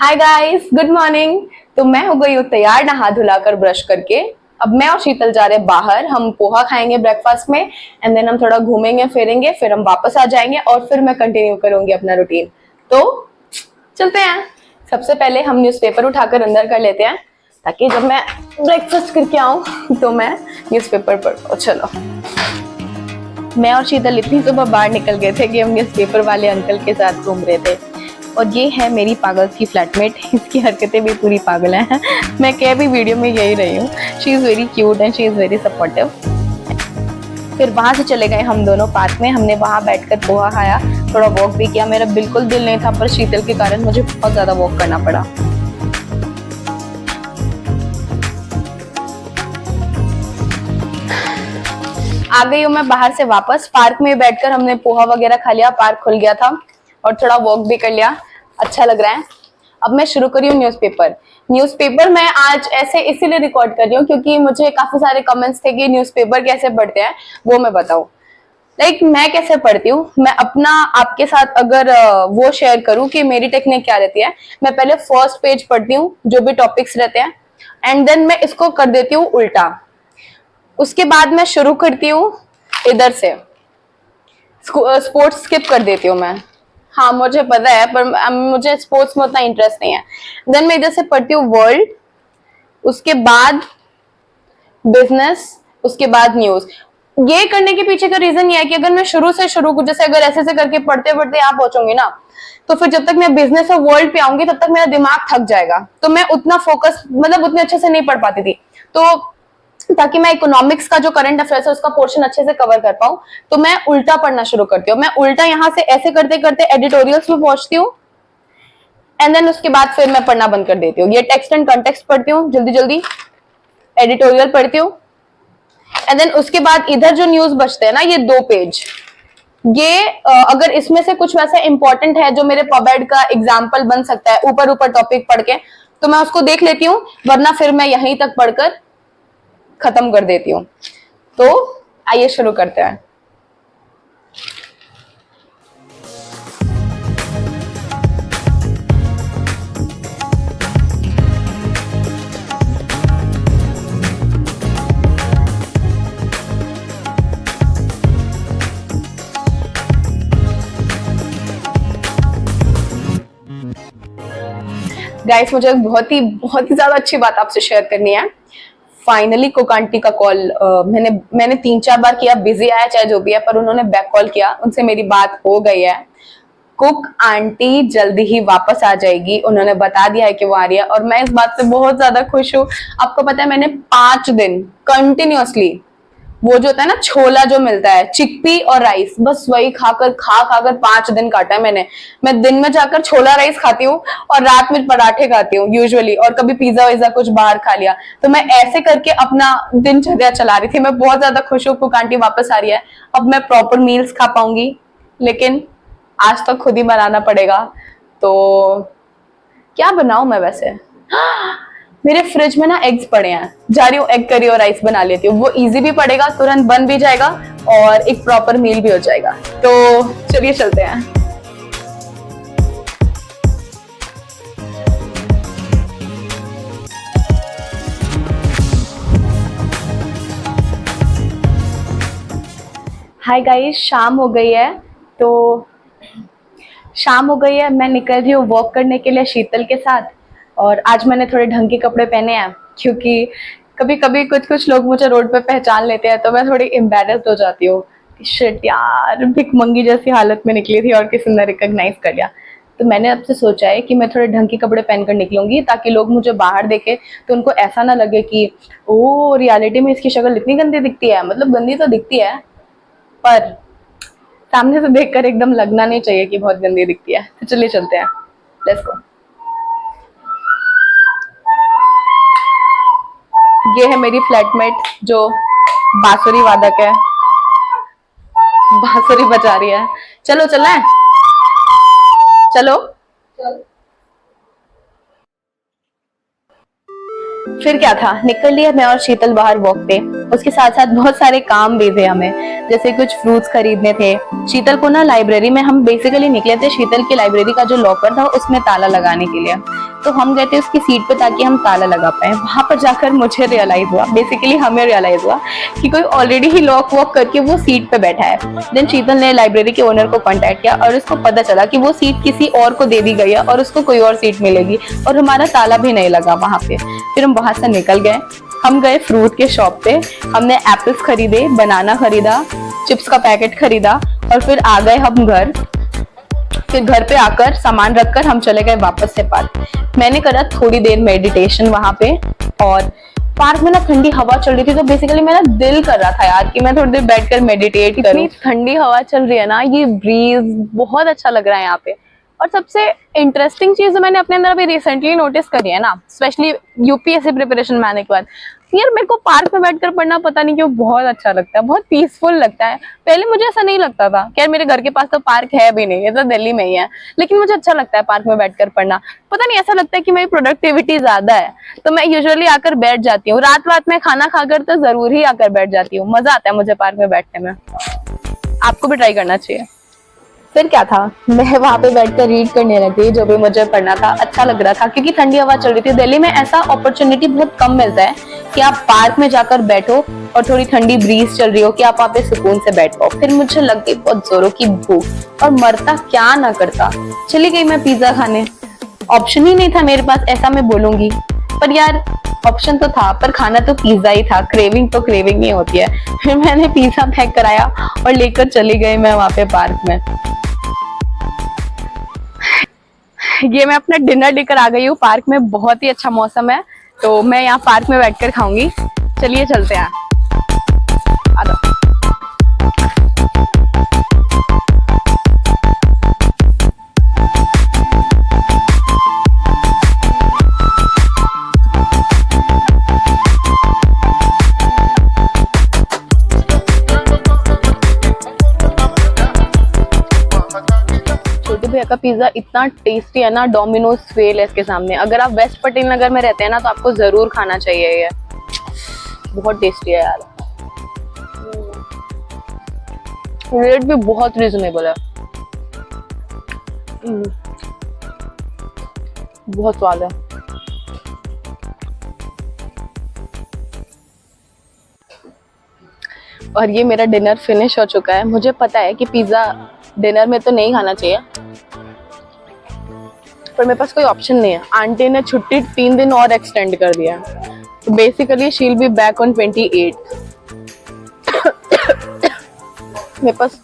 Hi guys, good morning. तो मैं हो गई हूँ तैयार नहा धुलाकर ब्रश करके। अब मैं और शीतल जा रहे हैं बाहर। हम पोहा खाएंगे ब्रेकफास्ट में एंड देन हम थोड़ा घूमेंगे फिरेंगे, फिर हम वापस आ जाएंगे और फिर मैं कंटिन्यू करूंगी अपना रूटीन। तो चलते हैं। सबसे पहले हम न्यूज़पेपर उठाकर अंदर कर लेते हैं ताकि जब मैं ब्रेकफास्ट करके आऊं तो मैं न्यूज़पेपर पढ़ पाऊं। चलो। मैं और शीतल इतनी सुबह बाहर निकल गए थे कि हम न्यूज़पेपर वाले अंकल के साथ घूम रहे थे। और ये है मेरी पागल सी फ्लैटमेट। इसकी हरकतें भी पूरी पागल हैं। मैं कह भी वीडियो में यही रही हूँ। She is very cute and she is very supportive. फिर वहां से चले गए हम दोनों पार्क में। हमने वहां बैठकर पोहा खाया, थोड़ा वॉक भी किया। मेरा बिल्कुल दिल नहीं था पर शीतल के कारण मुझे बहुत ज्यादा वॉक करना पड़ा। आ गई हूँ मैं बाहर से वापस। पार्क में बैठकर हमने पोहा वगैरह खा लिया, पार्क खुल गया था और थोड़ा वॉक भी कर लिया। अच्छा लग रहा है। अब मैं शुरू करी हूँ न्यूज़पेपर मैं आज ऐसे इसीलिए रिकॉर्ड कर रही हूँ क्योंकि मुझे काफी सारे कमेंट्स थे कि न्यूज़पेपर कैसे पढ़ते हैं, वो मैं बताऊँ। मैं कैसे पढ़ती हूँ, मैं अपना आपके साथ अगर वो शेयर करूँ कि मेरी टेक्निक क्या रहती है। मैं पहले फर्स्ट पेज पढ़ती हूँ, जो भी टॉपिक्स रहते हैं, एंड देन मैं इसको कर देती हूँ उल्टा। उसके बाद मैं शुरू करती हूँ इधर से, स्पोर्ट्स स्किप कर देती हूँ मैं। हाँ मुझे पता है पर मुझे स्पोर्ट्स में उतना इंटरेस्ट नहीं है। देन मैं इधर से पढ़ती हूँ वर्ल्ड, उसके बाद बिजनेस, उसके बाद न्यूज। ये करने के पीछे का रीजन ये है कि अगर मैं शुरू जैसे अगर ऐसे करके पढ़ते पढ़ते यहाँ पहुंचूंगी ना, तो फिर जब तक मैं बिजनेस और वर्ल्ड पे आऊंगी तब तक मेरा दिमाग थक जाएगा। तो मैं उतना फोकस उतने अच्छे से नहीं पढ़ पाती थी। तो ताकि मैं इकोनॉमिक्स का जो करंट अफेयर्स है उसका पोर्शन अच्छे से कवर कर पाऊं, तो मैं उल्टा पढ़ना शुरू करती हूँ। मैं उल्टा यहाँ से ऐसे करते करते एडिटोरियल्स में पहुंचती हूँ एंड देन उसके बाद फिर मैं पढ़ना बंद कर देती हूँ। ये टेक्स्ट एंड कॉन्टेक्स्ट पढ़ती हूँ जल्दी जल्दी, एडिटोरियल पढ़ती हूँ एंड देन उसके बाद इधर जो न्यूज बचते हैं ना, ये 2 पेज, ये अगर इसमें से कुछ वैसा इंपॉर्टेंट है जो मेरे पबएड का एग्जाम्पल बन सकता है ऊपर ऊपर टॉपिक पढ़ के, तो मैं उसको देख लेती हूँ, वरना फिर मैं यहीं तक पढ़कर खत्म कर देती हूँ। तो आइए शुरू करते हैं। गाइस मुझे बहुत ही ज्यादा अच्छी बात आपसे शेयर करनी है। फाइनली कुक आंटी का कॉल मैंने 3-4 बार किया, बिजी आया चाहे जो भी है, पर उन्होंने बैक कॉल किया, उनसे मेरी बात हो गई है। कुक आंटी जल्दी ही वापस आ जाएगी, उन्होंने बता दिया है कि वो आ रही है और मैं इस बात से बहुत ज्यादा खुश हूँ। आपको पता है मैंने 5 दिन कंटिन्यूअसली वो जो होता है ना छोला जो मिलता है, चिकपी और राइस, बस वही खाकर 5 दिन काटा है मैंने। मैं दिन में जाकर छोला राइस खाती हूँ और रात में पराठे खाती हूँ यूजुअली, और कभी पिज्जा विज्जा कुछ बाहर खा लिया। तो मैं ऐसे करके अपना दिनचर्या चला रही थी। मैं बहुत ज्यादा खुश हूँ, कुक आंटी वापस आ रही है। अब मैं प्रॉपर मील्स खा पाऊंगी, लेकिन आज तो खुद ही बनाना पड़ेगा। तो क्या बनाऊं मैं वैसे? मेरे फ्रिज में ना एग्स पड़े हैं, जा रही हूँ एग करी और राइस बना लेती हूँ। वो इजी भी पड़ेगा, तुरंत बन भी जाएगा और एक प्रॉपर मील भी हो जाएगा। तो चलिए चलते हैं। हाय गाइस, शाम हो गई है। तो शाम हो गई है, मैं निकल रही हूँ वॉक करने के लिए शीतल के साथ। और आज मैंने थोड़े ढंग के कपड़े पहने हैं क्योंकि कभी कभी कुछ लोग मुझे रोड पे पहचान लेते हैं, तो मैं थोड़ी एम्बेरस्ड हो जाती हूँ। शिट यार, भिखमंगी जैसी हालत में निकली थी और किसी ने रिकॉग्नाइज कर लिया। तो मैंने अब से सोचा है कि मैं थोड़े ढंग के कपड़े पहनकर निकलूंगी ताकि लोग मुझे बाहर देखें तो उनको ऐसा ना लगे कि ओ रियलिटी में इसकी शक्ल इतनी गंदी दिखती है। मतलब गंदी तो दिखती है, पर सामने से देखकर एकदम लगना नहीं चाहिए कि बहुत गंदी दिखती है। तो चलिए चलते हैं, लेट्स गो। ये है मेरी फ्लैटमेट जो बांसुरी वादक है, बांसुरी बजा रही है। चलो चलना है, चलो। फिर क्या था, निकल लिया मैं और शीतल बाहर वॉक पे। उसके साथ साथ बहुत सारे काम भी थे हमें, जैसे कुछ फ्रूट्स खरीदने थे। शीतल को ना लाइब्रेरी में हम बेसिकली निकले थे, शीतल की लाइब्रेरी का जो लॉकर था उसमें ताला लगाने के लिए। तो हम गए थे उसकी सीट पे ताकि हम ताला लगा पाए। वहां पर जाकर मुझे रियलाइज हुआ, बेसिकली हमें रियलाइज हुआ कि कोई ऑलरेडी ही लॉक वॉक करके वो सीट पे बैठा है। देन शीतल ने लाइब्रेरी के ओनर को कांटेक्ट किया और उसको पता चला कि वो सीट किसी और को दे दी गई है और उसको कोई और सीट मिलेगी और हमारा ताला भी नहीं लगा वहां पे। फिर हम वहां से निकल गए, हम गए फ्रूट के शॉप पे, हमने एप्पल्स खरीदे, बनाना खरीदा, चिप्स का पैकेट खरीदा और फिर आ गए हम घर। फिर घर पे आकर सामान रखकर हम चले गए वापस से पार्क। मैंने करा थोड़ी देर मेडिटेशन वहां पे, और पार्क में ना ठंडी हवा चल रही थी, तो बेसिकली मेरा दिल कर रहा था यार कि मैं थोड़ी देर बैठकर मेडिटेट करूं। ठंडी हवा चल रही है ना, ये ब्रीज बहुत अच्छा लग रहा है यहाँ पे। और सबसे इंटरेस्टिंग चीज जो मैंने अपने अंदर अभी रिसेंटली नोटिस करी है ना, स्पेशली यूपीएससी प्रिपरेशन में आने के बाद, यार मेरे को पार्क में बैठकर पढ़ना पता नहीं क्यों बहुत अच्छा लगता है, बहुत पीसफुल लगता है। पहले मुझे ऐसा नहीं लगता था, यार मेरे घर के पास तो पार्क है भी नहीं, ये तो दिल्ली में ही है, लेकिन मुझे अच्छा लगता है पार्क में बैठकर पढ़ना। पता नहीं, ऐसा लगता है कि मेरी प्रोडक्टिविटी ज्यादा है, तो मैं यूजुअली आकर बैठ जाती हूँ। रात में खाना खाकर तो जरूर ही आकर बैठ जाती हूँ, मजा आता है मुझे पार्क में बैठने में। आपको भी ट्राई करना चाहिए। फिर क्या था, मैं वहां पे बैठकर रीड करने लगी, जो भी मुझे पढ़ना था। अच्छा लग रहा था क्योंकि ठंडी हवा चल रही थी। दिल्ली में ऐसा अपॉर्चुनिटी बहुत कम मिलता है कि आप पार्क में जाकर बैठो और थोड़ी ठंडी ब्रीज चल रही हो कि आप वहां पे सुकून से बैठ पाओ। फिर मुझे लग गई बहुत जोरों की भूख और मरता क्या ना करता, चली गई मैं पिज्जा खाने। ऑप्शन ही नहीं था मेरे पास, ऐसा मैं बोलूंगी, पर यार ऑप्शन तो था, पर खाना तो पिज्जा ही था। क्रेविंग तो क्रेविंग ही होती है। फिर मैंने पिज्जा पैक कराया और लेकर चली गई मैं वहां पे पार्क में। ये मैं अपना डिनर लेकर आ गई हूँ पार्क में, बहुत ही अच्छा मौसम है, तो मैं यहाँ पार्क में बैठकर खाऊंगी। चलिए चलते हैं, आ जाओ। भैया का पिज्जा इतना टेस्टी है ना, डोमिनोज फेल है इसके सामने। अगर आप वेस्ट पटेल नगर में रहते हैं ना, तो आपको जरूर खाना चाहिए, ये बहुत टेस्टी है यार। रेट भी बहुत रिजनेबल है, बहुत स्वाद है। और ये मेरा डिनर फिनिश हो चुका है। मुझे पता है कि पिज्जा डिनर में तो नहीं खाना चाहिए, पर मेरे पास कोई ऑप्शन नहीं है। आंटी ने छुट्टी 3 दिन और एक्सटेंड कर दिया, तो basically she will be back on 28। मेरे पास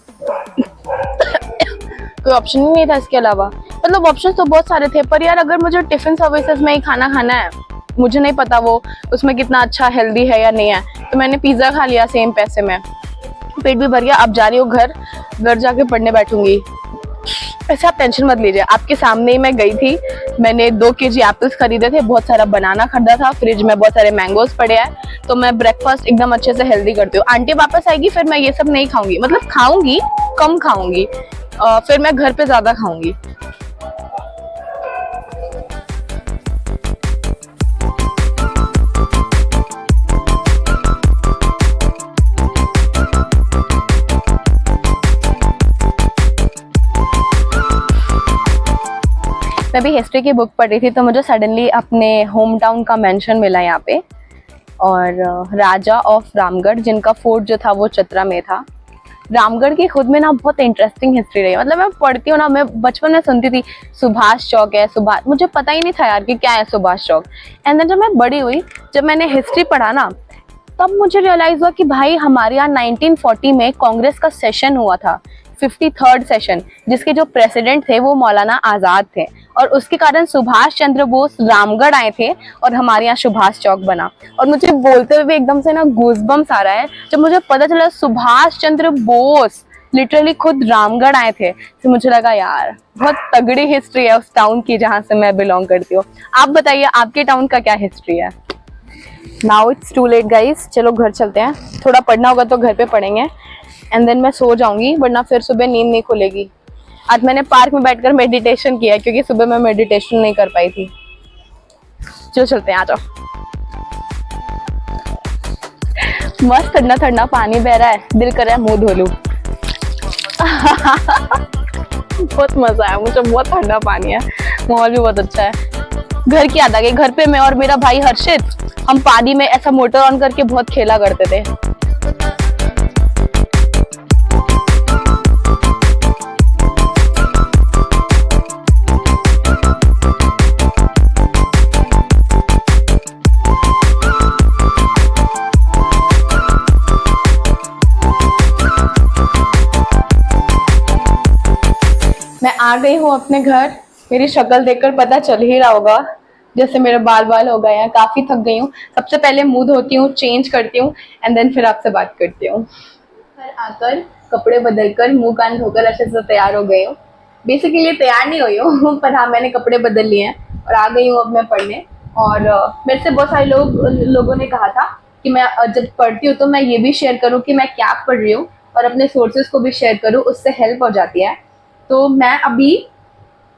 कोई ऑप्शन ही नहीं था इसके अलावा। मतलब ऑप्शन तो बहुत सारे थे, पर यार अगर मुझे टिफिन सर्विसेज में ही खाना खाना है, मुझे नहीं पता वो उसमें कितना अच्छा हेल्दी है या नहीं है, तो मैंने पिज्जा खा लिया सेम पैसे में, पेट भी भर गया। अब जा रही हूँ घर जाके पढ़ने बैठूंगी। ऐसे आप टेंशन मत लीजिए, आपके सामने ही मैं गई थी। मैंने 2 kg एप्पल्स खरीदे थे, बहुत सारा बनाना खरीदा था, फ्रिज में बहुत सारे मैंगोज पड़े हैं, तो मैं ब्रेकफास्ट एकदम अच्छे से हेल्दी करती हूँ। आंटी वापस आएगी, फिर मैं ये सब नहीं खाऊंगी, मतलब खाऊंगी, कम खाऊंगी, फिर मैं घर पे ज्यादा खाऊंगी। मैं भी हिस्ट्री की बुक पढ़ रही थी, तो मुझे सडनली अपने होम टाउन का मेंशन मिला यहाँ पे, और राजा ऑफ रामगढ़, जिनका फोर्ट जो था वो चतरा में था। रामगढ़ की खुद में ना बहुत इंटरेस्टिंग हिस्ट्री रही है। मतलब मैं पढ़ती हूँ ना, मैं बचपन में सुनती थी सुभाष चौक है, मुझे पता ही नहीं था यार कि क्या है सुभाष चौक। एंड देन जब मैं बड़ी हुई, जब मैंने हिस्ट्री पढ़ा ना, तब मुझे रियलाइज हुआ कि भाई हमारे यहाँ 1940 में कांग्रेस का सेशन हुआ था, 53rd सेशन, जिसके जो प्रेसिडेंट थे वो मौलाना आजाद थे, और उसके कारण सुभाष चंद्र बोस रामगढ़ आए थे और हमारे यहाँ सुभाष चौक बना। और मुझे बोलते हुए एकदम से ना गूज़बम्स आ रहा है जब मुझे पता चला सुभाष चंद्र बोस लिटरली खुद रामगढ़ आए थे। तो मुझे लगा यार बहुत तगड़ी हिस्ट्री है उस टाउन की जहाँ से मैं बिलोंग करती हूँ। आप बताइए आपके टाउन का क्या हिस्ट्री है? Now it's too late guys, चलो घर चलते हैं। थोड़ा पढ़ना होगा तो घर पे पढ़ेंगे, एंड देन मैं सो जाऊंगी, वरना फिर सुबह नींद नहीं खुलेगी। आज मैंने पार्क में बैठकर मेडिटेशन किया क्योंकि सुबह मैं मेडिटेशन नहीं कर पाई थी। चलो चलते हैं, आ जाओ। मस्त ठंडा ठंडा पानी बह रहा है, दिल कर रहा है मुंह धो लूं। बहुत मजा आया मुझे, बहुत ठंडा पानी है, माहौल भी बहुत अच्छा है। घर की याद आ गई। घर पे मैं और मेरा भाई हर्षित, हम पानी में ऐसा मोटर ऑन करके बहुत खेला करते थे। मैं आ गई हूँ अपने घर। मेरी शक्ल देखकर पता चल ही रहा होगा जैसे मेरे बाल बाल हो गए हैं, काफी थक गई हूँ। सबसे पहले मुंह धोती हूँ, चेंज करती हूँ एंड देन फिर आपसे बात करती हूँ। घर आकर कपड़े बदलकर मुंह कान धोकर अच्छे से तैयार हो गई हूँ। बेसिकली तैयार नहीं हुई हूँ पर हाँ मैंने कपड़े बदल लिए हैं और आ गई हूँ अब मैं पढ़ने। और मेरे से बहुत सारे लोगों ने कहा था कि मैं जब पढ़ती हूँ तो मैं ये भी शेयर करूँ कि मैं क्या पढ़ रही हूँ और अपने सोर्सेज को भी शेयर करूँ, उससे हेल्प हो जाती है। तो मैं अभी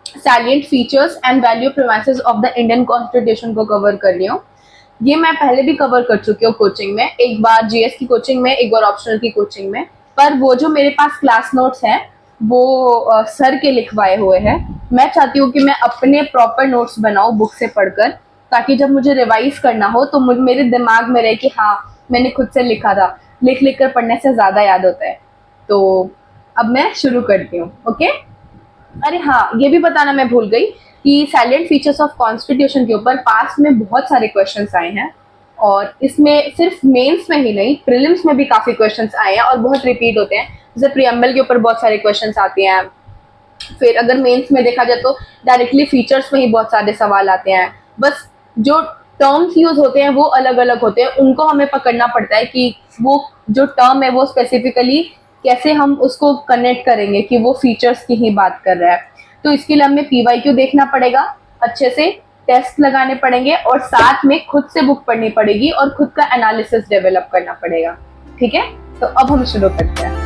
salient features and value premises of the Indian constitution को कवर कर रही हूँ। ये मैं पहले भी कवर कर चुकी हूँ कोचिंग में, एक बार जीएस की कोचिंग में, एक बार ऑप्शनल की कोचिंग में। पर वो जो मेरे पास क्लास नोट्स हैं वो सर के लिखवाए हुए हैं। मैं चाहती हूँ कि मैं अपने प्रॉपर नोट्स बनाऊँ बुक से पढ़कर, ताकि जब मुझे रिवाइज करना हो तो मेरे दिमाग में रहे कि हाँ मैंने खुद से लिखा था। लिख लिख कर पढ़ने से ज़्यादा याद होता है। तो अब मैं शुरू करती हूँ। ओके। अरे हाँ, ये भी बताना मैं भूल गई कि सैलिएंट फीचर्स ऑफ कॉन्स्टिट्यूशन के ऊपर पास्ट में बहुत सारे क्वेश्चंस आए हैं और इसमें सिर्फ मेंस में ही नहीं, प्रीलिम्स में भी काफी क्वेश्चंस आए हैं और बहुत रिपीट होते हैं। जैसे प्रीएम्बल के ऊपर बहुत सारे क्वेश्चंस आते हैं। फिर अगर मेंस में देखा जाए तो डायरेक्टली फीचर्स में ही बहुत सारे सवाल आते हैं। बस जो टर्म्स यूज होते हैं वो अलग अलग होते हैं, उनको हमें पकड़ना पड़ता है कि वो जो टर्म है वो स्पेसिफिकली कैसे हम उसको कनेक्ट करेंगे कि वो फीचर्स की ही बात कर रहा है। तो इसके लिए हमें पीवाईक्यू देखना पड़ेगा, अच्छे से टेस्ट लगाने पड़ेंगे और साथ में खुद से बुक पढ़नी पड़ेगी और खुद का एनालिसिस डेवलप करना पड़ेगा। ठीक है, तो अब हम शुरू करते हैं।